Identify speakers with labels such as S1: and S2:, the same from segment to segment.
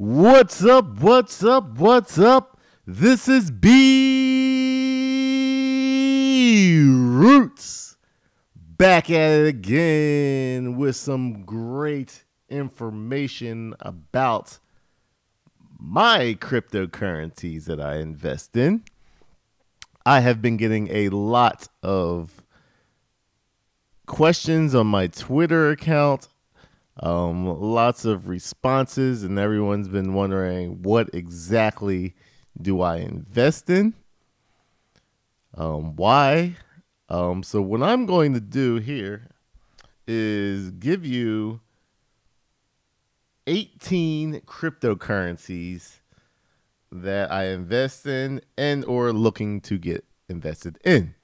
S1: What's up? What's up? What's up? This is B Roots back at it again with some great information about my cryptocurrencies that I invest in. I have been getting a lot of questions on my Twitter account. Lots of responses, and everyone's been wondering what exactly do I invest in? Why? So what I'm going to do here is give you 18 cryptocurrencies that I invest in and or looking to get invested in.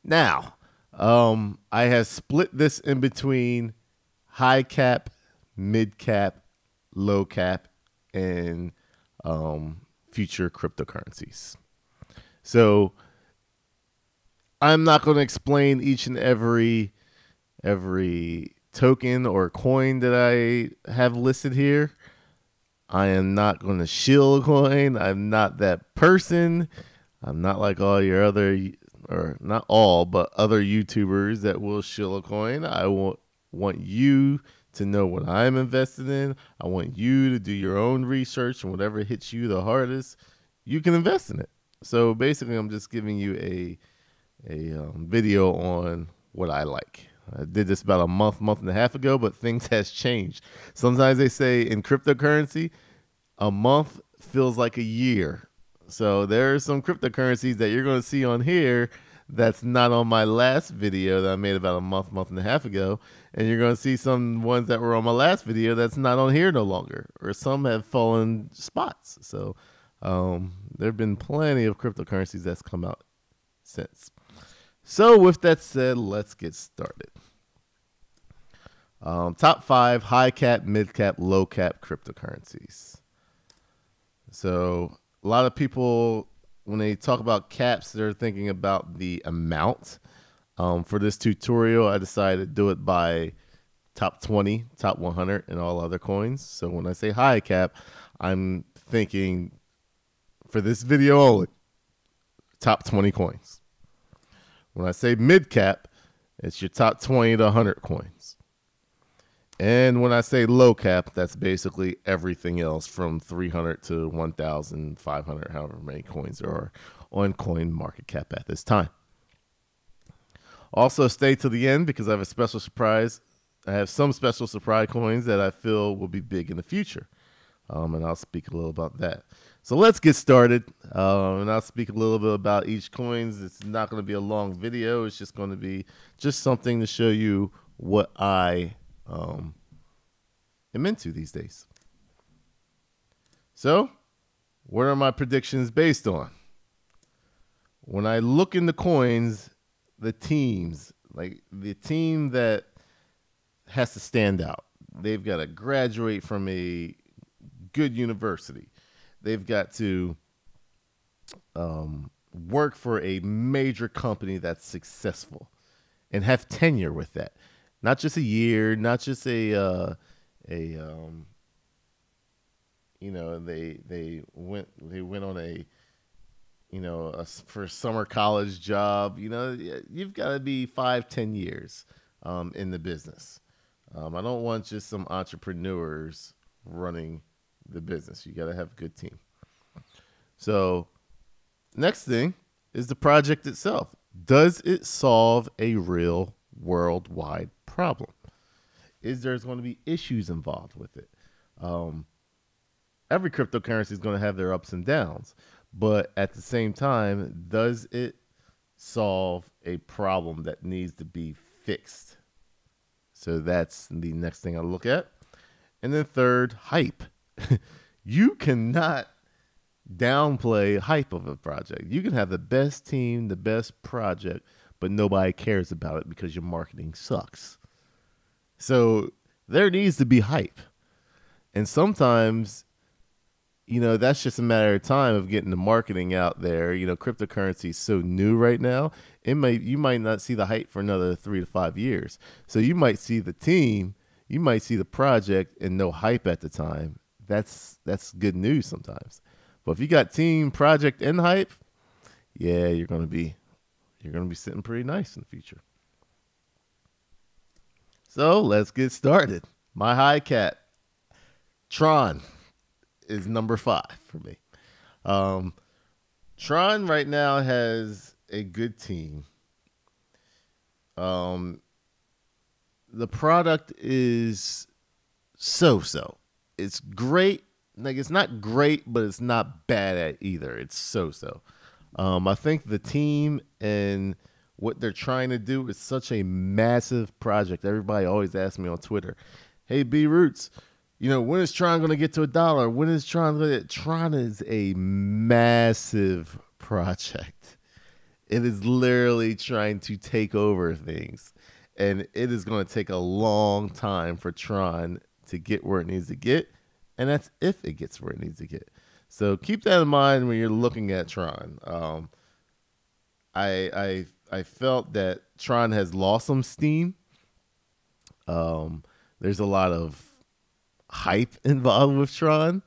S1: Now, I have split this in between high cap, mid cap, low cap, and future cryptocurrencies. So I'm not going to explain each and every token or coin that I have listed here. I am not going to shill a coin. I'm not that person. I'm not like all your other, or not all, but other YouTubers that will shill a coin. I want you to know what I'm invested in. I want you to do your own research, and whatever hits you the hardest, you can invest in it. So basically, I'm just giving you a video on what I like. I did this about a month and a half ago, but things has changed. Sometimes they say in cryptocurrency, a month feels like a year. So there are some cryptocurrencies that you're going to see on here that's not on my last video that I made about a month and a half ago. And you're going to see some ones that were on my last video that's not on here no longer, or some have fallen spots. So there have been plenty of cryptocurrencies that's come out since. So with that said, let's get started. Top 5 high cap, mid cap, low cap cryptocurrencies. So a lot of people, when they talk about caps, they're thinking about the amount. For this tutorial, I decided to do it by top 20, top 100, and all other coins. So when I say high cap, I'm thinking for this video only, top 20 coins. When I say mid cap, it's your top 20 to 100 coins. And when I say low cap, that's basically everything else from 300 to 1,500, however many coins there are on CoinMarketCap at this time. Also, stay to the end because I have a special surprise. I have some special surprise coins that I feel will be big in the future. And I'll speak a little about that. So let's get started. And I'll speak a little bit about each coins. It's not going to be a long video. It's just going to be just something to show you what I am into these days. So what are my predictions based on? When I look in the coins, the teams, like the team that has to stand out, they've got to graduate from a good university. They've got to work for a major company that's successful and have tenure with that. Not just a year, not just they went on a for a summer college job. You've got to be 5-10 years in the business. I don't want just some entrepreneurs running the business. You got to have a good team. So next thing is the project itself. Does it solve a real worldwide problem? Is there's going to be issues involved with it? Every cryptocurrency is going to have their ups and downs, but at the same time, does it solve a problem that needs to be fixed? So that's the next thing I look at. And then third, hype. You cannot downplay hype of a project. You can have the best team, the best project, but nobody cares about it because your marketing sucks. So there needs to be hype. And sometimes, that's just a matter of time of getting the marketing out there. Cryptocurrency is so new right now. You might not see the hype for another 3 to 5 years. So you might see the team, you might see the project and no hype at the time. that's good news sometimes. But if you got team, project, and hype, yeah, you're gonna be sitting pretty nice in the future. So let's get started. My high cat, Tron, is number 5 for me. Tron right now has a good team. The product is so-so. It's great. Like, it's not great, but it's not bad at either. It's so-so. I think the team and what they're trying to do is such a massive project. Everybody always asks me on Twitter, hey, B Roots, when is Tron going to get to $1? When is Tron going to get? Tron is a massive project. It is literally trying to take over things. And it is going to take a long time for Tron to get where it needs to get. And that's if it gets where it needs to get. So keep that in mind when you're looking at Tron. I felt that Tron has lost some steam. There's a lot of hype involved with Tron.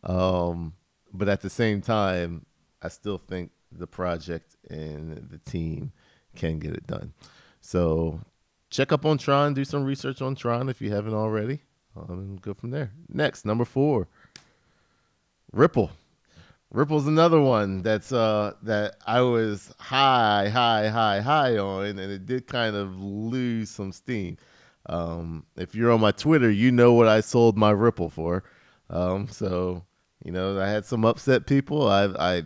S1: But at the same time, I still think the project and the team can get it done. So check up on Tron, do some research on Tron if you haven't already. And go from there. Next, number 4, Ripple. Ripple's another one that's that I was high on, and it did kind of lose some steam. If you're on my Twitter, you know what I sold my Ripple for. So I had some upset people. I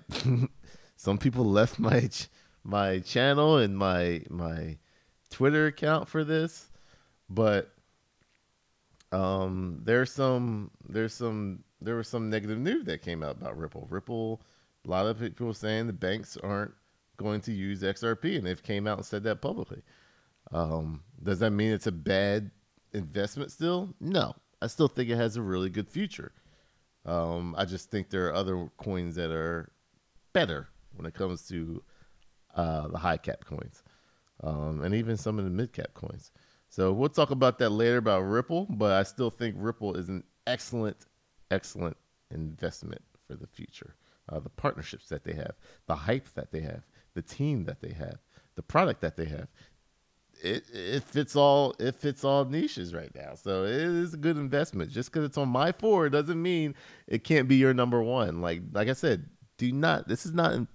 S1: some people left my channel and my Twitter account for this, but there was some negative news that came out about Ripple. Ripple, a lot of people saying the banks aren't going to use XRP, and they've came out and said that publicly. Does that mean it's a bad investment still? No, I still think it has a really good future. I just think there are other coins that are better when it comes to the high cap coins, and even some of the mid cap coins. So we'll talk about that later about Ripple, but I still think Ripple is an excellent investment for the future. The partnerships that they have, the hype that they have, the team that they have, the product that they have. It fits all niches right now. So it is a good investment. Just because it's on my 4 doesn't mean it can't be your number 1. Like I said, this is not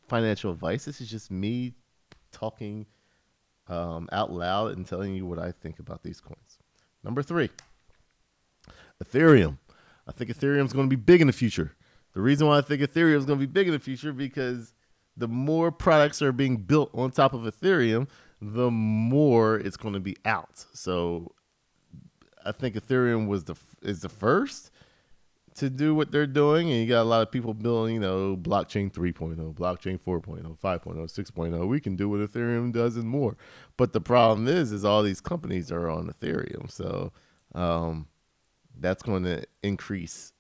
S1: financial advice. This is just me talking out loud and telling you what I think about these coins. Number 3, Ethereum. I think Ethereum is going to be big in the future. The reason why I think Ethereum is going to be big in the future, because the more products are being built on top of Ethereum, the more it's going to be out. So I think Ethereum is the first to do what they're doing, and you got a lot of people building, blockchain 3.0, blockchain 4.0, 5.0, 6.0. We can do what Ethereum does and more. But the problem is all these companies are on Ethereum. So that's going to increase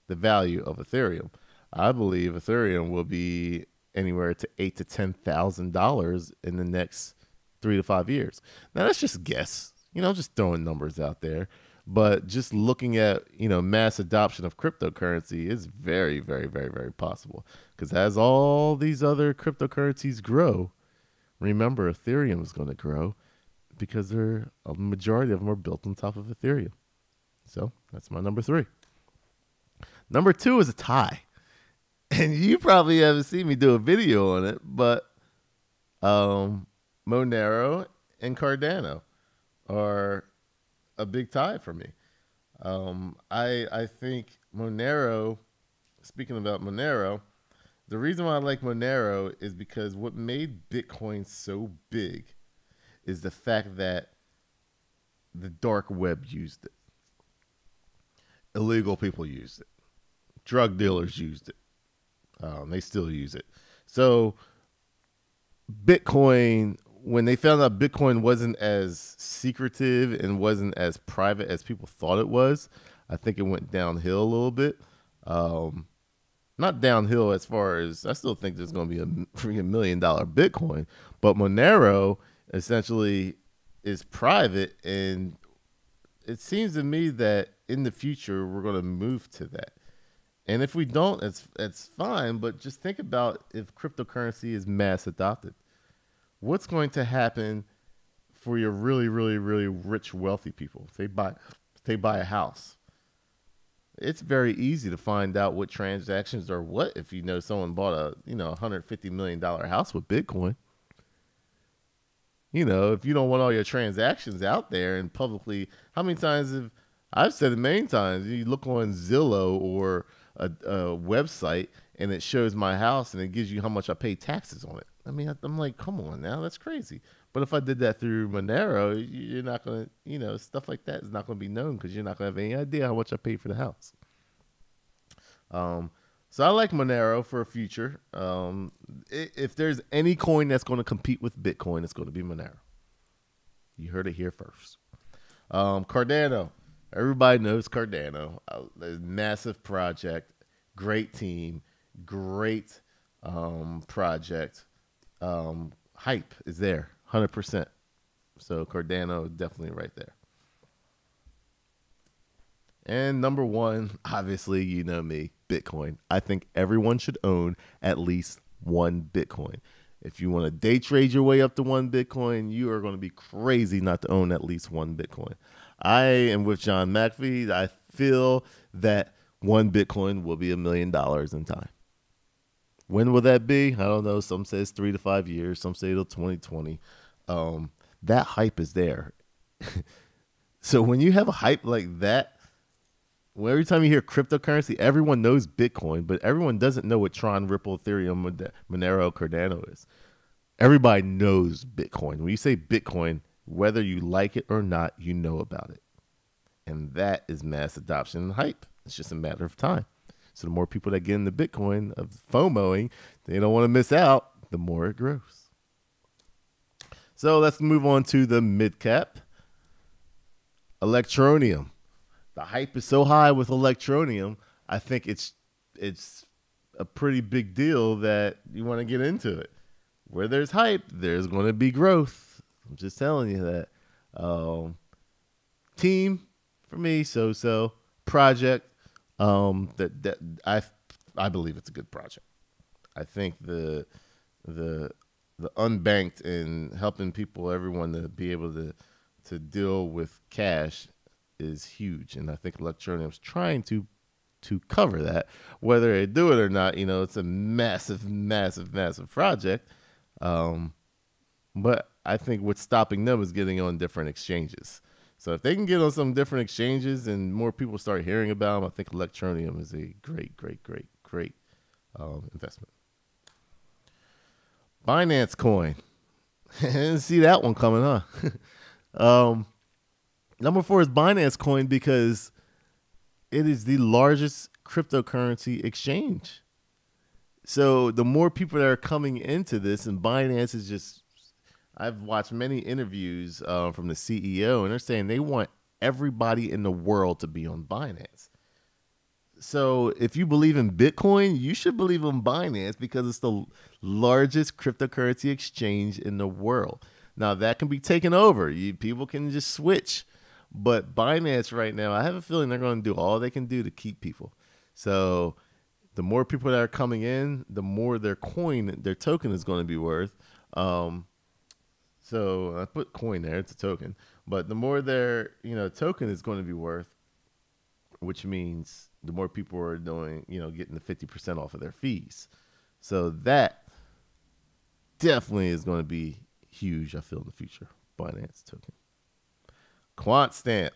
S1: the value of Ethereum. I believe Ethereum will be anywhere to $8,000 to $10,000 in the next 3 to 5 years. Now that's just a guess, just throwing numbers out there. But just looking at, mass adoption of cryptocurrency is very, very, very, very possible. Because as all these other cryptocurrencies grow, remember Ethereum is going to grow because a majority of them are built on top of Ethereum. So that's my number 3. Number 2 is a tie. And you probably haven't seen me do a video on it, but Monero and Cardano are a big tie for me. I think Monero, speaking about Monero, the reason why I like Monero is because what made Bitcoin so big is the fact that the dark web used it. Illegal people used it. Drug dealers used it. They still use it. So Bitcoin, when they found out Bitcoin wasn't as secretive and wasn't as private as people thought it was, I think it went downhill a little bit. Not downhill as far as, I still think there's going to be a freaking $1 million Bitcoin, but Monero essentially is private, and it seems to me that in the future we're going to move to that. And if we don't, it's fine. But just think about if cryptocurrency is mass adopted, what's going to happen for your really, really, really rich, wealthy people? If they buy a house, it's very easy to find out what transactions are what if you know someone bought a $150 million house with Bitcoin. If you don't want all your transactions out there and publicly, how many times have I've said it many times, you look on Zillow or a website and it shows my house and it gives you how much I pay taxes on it. I mean, I'm like, come on now, that's crazy. But if I did that through Monero, you're not going to, stuff like that is not going to be known because you're not going to have any idea how much I paid for the house. So I like Monero for a future. If there's any coin that's going to compete with Bitcoin, it's going to be Monero. You heard it here first. Cardano. Everybody knows Cardano. A massive project, great team, great project. Hype is there, 100%. So Cardano definitely right there. And number one, obviously, you know me, Bitcoin. I think everyone should own at least one Bitcoin. If you want to day trade your way up to one Bitcoin, you are going to be crazy not to own at least one Bitcoin. I am with John McAfee. I feel that one Bitcoin will be $1 million in time. When will that be? I don't know. Some say it's 3 to 5 years. Some say it'll 2020. That hype is there. So when you have a hype like that, well, every time you hear cryptocurrency, everyone knows Bitcoin, but everyone doesn't know what Tron, Ripple, Ethereum, Monero, Cardano is. Everybody knows Bitcoin. When you say Bitcoin, whether you like it or not, you know about it. And that is mass adoption and hype. It's just a matter of time. So the more people that get into Bitcoin of FOMOing, they don't want to miss out, the more it grows. So let's move on to the mid cap. Electroneum. The hype is so high with Electroneum, I think it's a pretty big deal that you want to get into it. Where there's hype, there's going to be growth. I'm just telling you that. Team, for me, so. Project, that I believe it's a good project. I think the unbanked and helping people, everyone to be able to deal with cash is huge, and I think Electroneum's trying to cover that. Whether they do it or not, it's a massive, massive, massive project. But I think what's stopping them is getting on different exchanges. So if they can get on some different exchanges and more people start hearing about them, I think Electroneum is a great, great, great, great investment. Binance coin. Didn't see that one coming, huh? Number 4 is Binance coin because it is the largest cryptocurrency exchange. So the more people that are coming into this, and Binance is just, I've watched many interviews from the CEO, and they're saying they want everybody in the world to be on Binance. So if you believe in Bitcoin, you should believe in Binance because it's the largest cryptocurrency exchange in the world. Now that can be taken over. People can just switch. But Binance right now, I have a feeling they're going to do all they can do to keep people. So the more people that are coming in, the more their token is going to be worth. So I put coin there, it's a token. But the more their token is going to be worth, which means the more people are doing, getting the 50% off of their fees. So that definitely is going to be huge, I feel, in the future. Binance token. QuantStamp.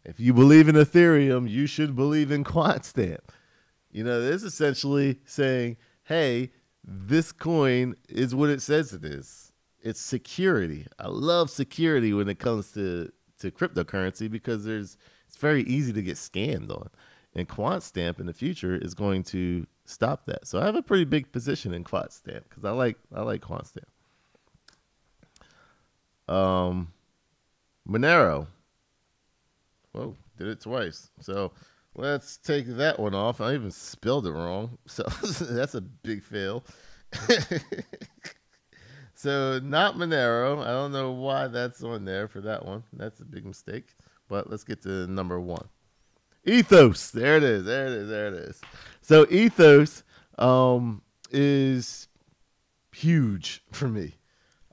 S1: If you believe in Ethereum, you should believe in QuantStamp. This is essentially saying, hey, this coin is what it says it is. It's security. I love security when it comes to cryptocurrency because it's very easy to get scammed on. And QuantStamp in the future is going to stop that. So I have a pretty big position in QuantStamp because I like QuantStamp. Monero. Whoa, did it twice. So let's take that one off. I even spelled it wrong. So that's a big fail. So not Monero. I don't know why that's on there for that one. That's a big mistake. But let's get to number 1. Ethos. There it is. There it is. There it is. So Ethos is huge for me.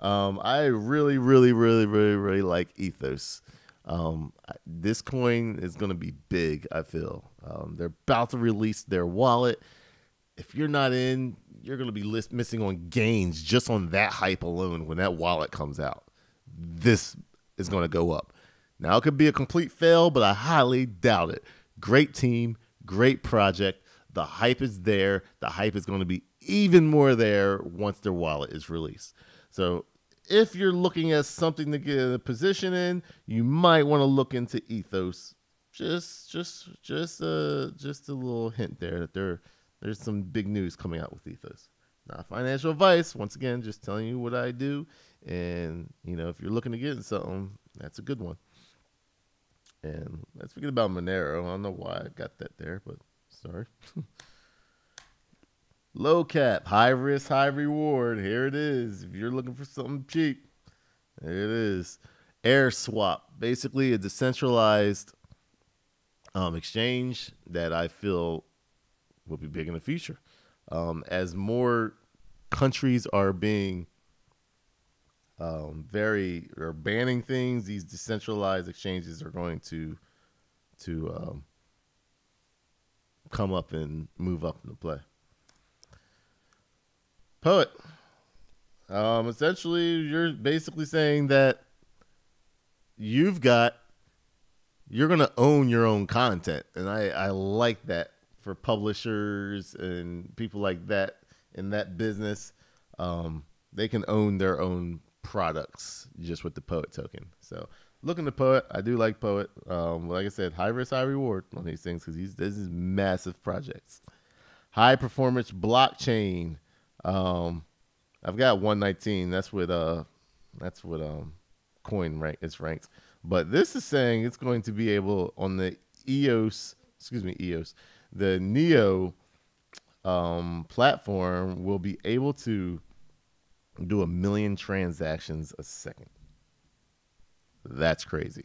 S1: I really, really, really, really, really like Ethos. This coin is going to be big, I feel. They're about to release their wallet. If you're not in, you're going to be missing on gains just on that hype alone when that wallet comes out. This is going to go up. Now, it could be a complete fail, but I highly doubt it. Great team, great project. The hype is there. The hype is going to be even more there once their wallet is released. So if you're looking at something to get a position in, you might want to look into Ethos. Just a little hint there that there's some big news coming out with Ethos. Not financial advice. Once again, just telling you what I do. And, if you're looking to get into something, that's a good one. And let's forget about Monero. I don't know why I got that there, but sorry. Low cap, high risk, high reward. Here it is. If you're looking for something cheap, there it is. Air Swap, basically a decentralized exchange that I feel will be big in the future. As more countries are being banning things, these decentralized exchanges are going to come up and move up into play. Poet. Essentially, you're basically saying that you're going to own your own content. And I like that for publishers and people like that in that business. They can own their own products just with the Poet token. So look into Poet. I do like Poet. Like I said, high risk, high reward on these things because this is massive projects. High performance blockchain. I've got 119. That's what coin rank it's ranked. But this is saying it's going to be able on the EOS, the Neo platform will be able to do 1 million transactions a second. That's crazy.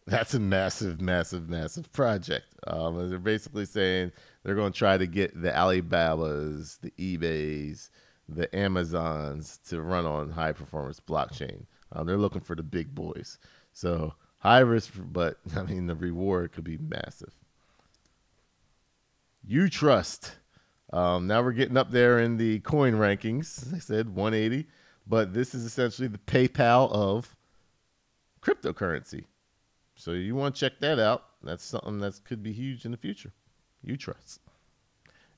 S1: That's a massive, massive, massive project. They're basically saying they're going to try to get the Alibabas, the eBays, the Amazons to run on high performance blockchain. They're looking for the big boys. So high risk, but the reward could be massive. Utrust. Now we're getting up there in the coin rankings. As I said 180, but this is essentially the PayPal of cryptocurrency. So you want to check that out. That's something that could be huge in the future. Utrust.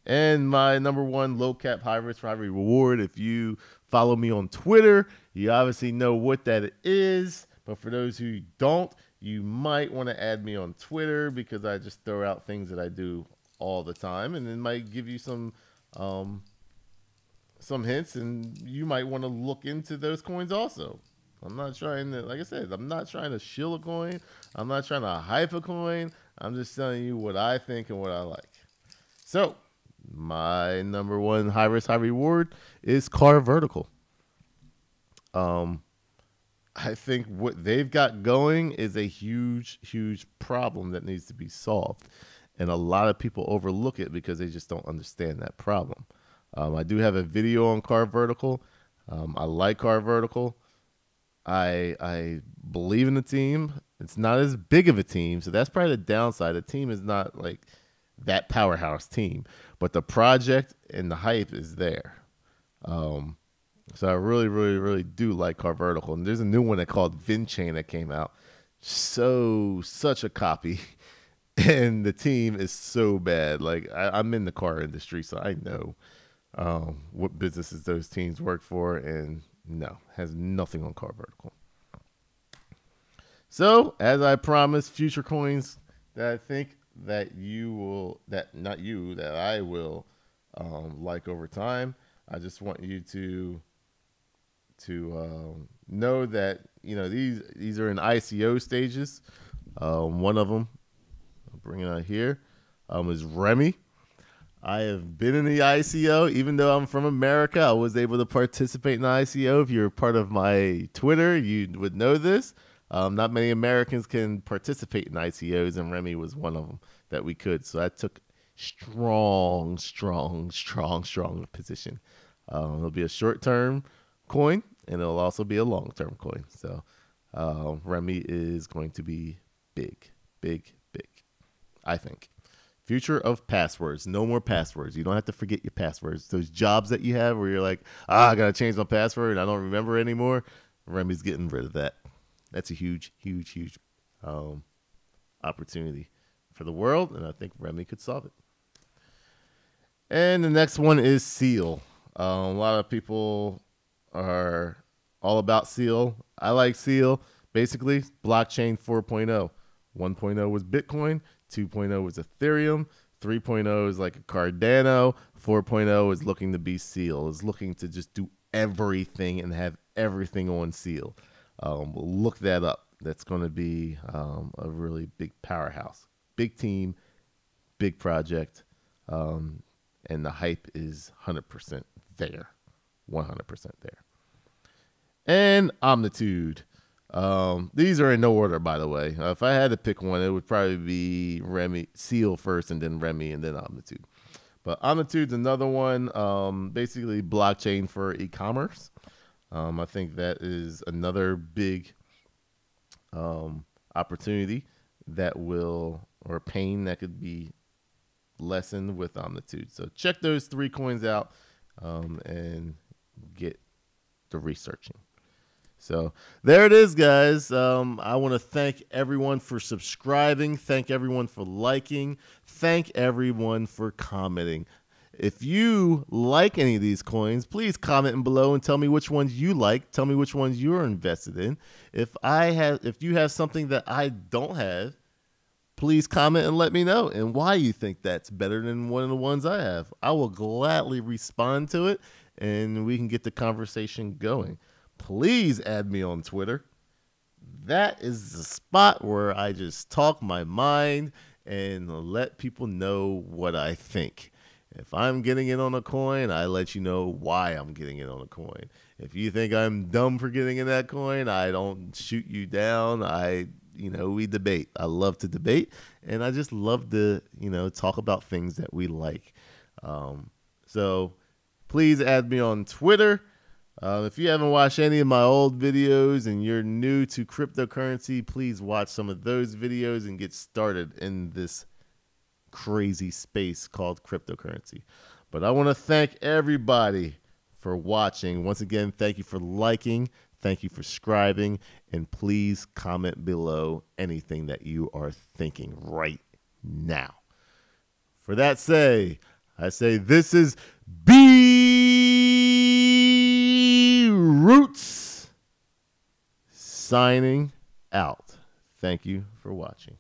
S1: And my number one low cap, high risk, high reward. If you follow me on Twitter, you obviously know what that is. But for those who don't, you might want to add me on Twitter because I just throw out things that I do all the time, and it might give you some hints, and you might want to look into those coins also. I'm not trying to, like I said, I'm not trying to shill a coin. I'm not trying to hype a coin. I'm just telling you what I think and what I like. So my number one high risk, high reward is carvertical. I think what they've got going is a huge, huge problem that needs to be solved. And a lot of people overlook it because they just don't understand that problem. I do have a video on carvertical. I like carvertical. I believe in the team. It's not as big of a team, so that's probably the downside. The team is not like that powerhouse team, but the project and the hype is there. So I really, really, really do like carvertical. And there's a new one that called vechain that came out. Such a copy. And the team is so bad. Like I'm in the car industry, so I know what businesses those teams work for, and no, has nothing on carvertical. So, as I promised, future coins that I think that I will like over time. I just want you to know that these are in ICO stages. One of them, I'll bring it out here, is Remy. I have been in the ICO, even though I'm from America. I was able to participate in the ICO. If you're part of my Twitter, you would know this. Not many Americans can participate in ICOs, and Remy was one of them that we could. So I took strong position. It'll be a short-term coin, and it'll also be a long-term coin. So Remy is going to be big, I think. Future of passwords. No more passwords. You don't have to forget your passwords. Those jobs that you have where you're like, I got to change my password and I don't remember anymore. Remy's getting rid of that. That's a huge opportunity for the world, and I think Remy could solve it. And the next one is Seal. A lot of people are all about Seal. I like Seal. Basically, blockchain 4.0. 1.0 was Bitcoin. 2.0 was Ethereum. 3.0 is like a Cardano. 4.0 is looking to be Seal. Is looking to just do everything and have everything on Seal. Look that up. That's going to be a really big powerhouse. Big team, big project, and the hype is 100% there. 100% there. And Omnitude. These are in no order, by the way. If I had to pick one, it would probably be Remy, Seal first, and then Remy, and then Omnitude. But Omnitude's another one, basically blockchain for e-commerce. I think that is another big opportunity that will, or pain that could be lessened with Omnitude. So check those 3 coins out and get the researching. So there it is, guys. I want to thank everyone for subscribing. Thank everyone for liking. Thank everyone for commenting. If you like any of these coins, please comment below and tell me which ones you like. Tell me which ones you're invested in. If you have something that I don't have, please comment and let me know and why you think that's better than one of the ones I have. I will gladly respond to it, and we can get the conversation going. Please add me on Twitter. That is the spot where I just talk my mind and let people know what I think. If I'm getting in on a coin, I let you know why I'm getting in on a coin. If you think I'm dumb for getting in that coin, I don't shoot you down. We debate. I love to debate, and I just love to, talk about things that we like. So please add me on Twitter. If you haven't watched any of my old videos and you're new to cryptocurrency, please watch some of those videos and get started in this crazy space called cryptocurrency. But I want to thank everybody for watching. Once again, thank you for liking, thank you for subscribing, and please comment below anything that you are thinking right now. For that I say this is Roots signing out. Thank you for watching.